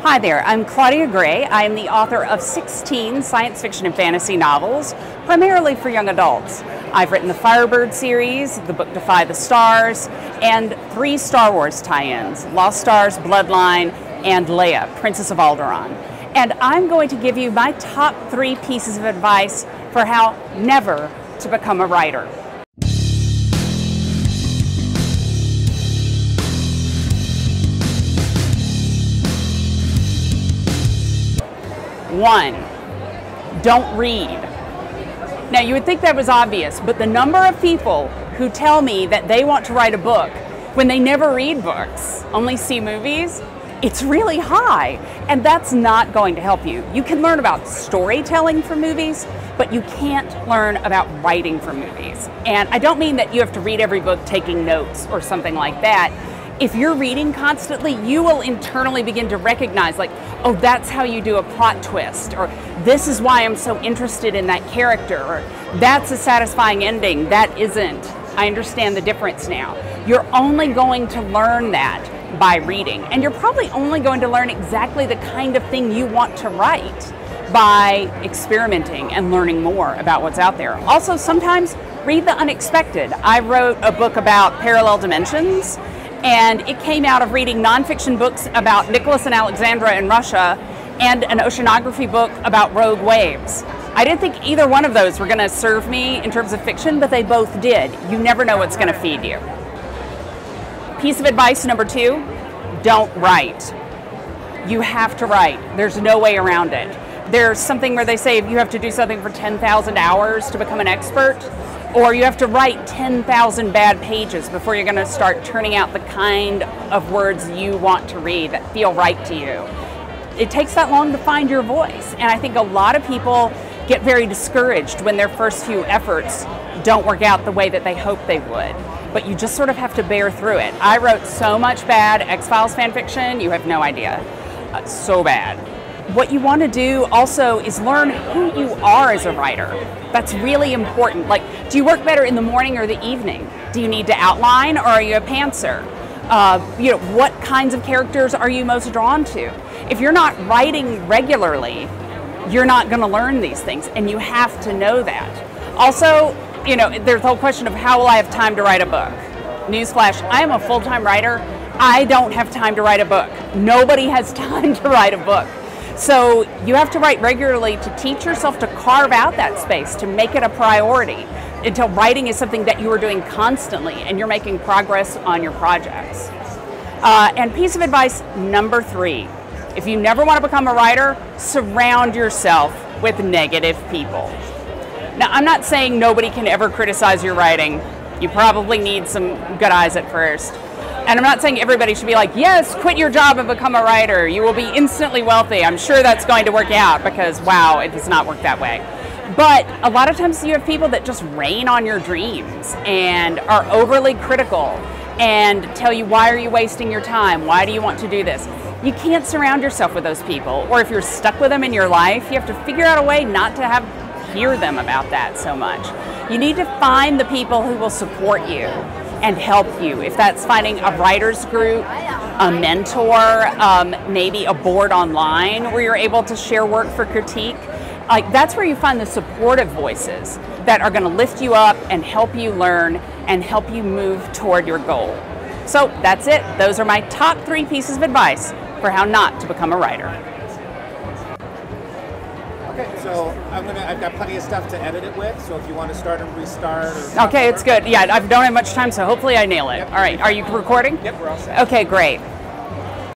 Hi there, I'm Claudia Gray. I am the author of 16 science fiction and fantasy novels, primarily for young adults. I've written the Firebird series, the book Defy the Stars, and 3 Star Wars tie-ins, Lost Stars, Bloodline, and Leia, Princess of Alderaan. And I'm going to give you my top 3 pieces of advice for how never to become a writer. 1, don't read. Now you would think that was obvious, but the number of people who tell me that they want to write a book when they never read books, only see movies, it's really high, and that's not going to help you. You can learn about storytelling from movies, but you can't learn about writing from movies. And I don't mean that you have to read every book taking notes or something like that. If you're reading constantly, you will internally begin to recognize, like, oh, that's how you do a plot twist, or this is why I'm so interested in that character, or that's a satisfying ending, that isn't. I understand the difference now. You're only going to learn that by reading, and you're probably only going to learn exactly the kind of thing you want to write by experimenting and learning more about what's out there. Also, sometimes read the unexpected. I wrote a book about parallel dimensions, and it came out of reading nonfiction books about Nicholas and Alexandra in Russia and an oceanography book about rogue waves. I didn't think either one of those were going to serve me in terms of fiction, but they both did. You never know what's going to feed you. Piece of advice number 2, don't write. You have to write. There's no way around it. There's something where they say if you have to do something for 10,000 hours to become an expert, or you have to write 10,000 bad pages before you're going to start turning out the kind of words you want to read that feel right to you. It takes that long to find your voice, and I think a lot of people get very discouraged when their first few efforts don't work out the way that they hope they would. But you just sort of have to bear through it. I wrote so much bad X-Files fan fiction, you have no idea. So bad. What you want to do also is learn who you are as a writer. That's really important. Like, do you work better in the morning or the evening? Do you need to outline, or are you a pantser? What kinds of characters are you most drawn to? If you're not writing regularly, you're not going to learn these things, and you have to know that. Also, there's the whole question of how will I have time to write a book? Newsflash, I am a full-time writer. I don't have time to write a book. Nobody has time to write a book. So you have to write regularly to teach yourself to carve out that space, to make it a priority, until writing is something that you are doing constantly and you're making progress on your projects. And piece of advice number 3, if you never want to become a writer, surround yourself with negative people. Now, I'm not saying nobody can ever criticize your writing. You probably need some good eyes at first. And I'm not saying everybody should be like, yes, quit your job and become a writer. You will be instantly wealthy. I'm sure that's going to work out because, wow, it does not work that way. But a lot of times you have people that just rain on your dreams and are overly critical and tell you, why are you wasting your time? Why do you want to do this? You can't surround yourself with those people. Or if you're stuck with them in your life, you have to figure out a way not to hear them about that so much. You need to find the people who will support you and help you. If that's finding a writer's group, a mentor, maybe a board online where you're able to share work for critique, that's where you find the supportive voices that are going to lift you up and help you learn and help you move toward your goal. So that's it. Those are my top 3 pieces of advice for how not to become a writer. Okay, so I've got plenty of stuff to edit it with, so if you want to start and restart. Okay, it's good. Yeah, I don't have much time, so hopefully I nail it. Yep. All right, are you recording? Yep, we're all set. Okay, great.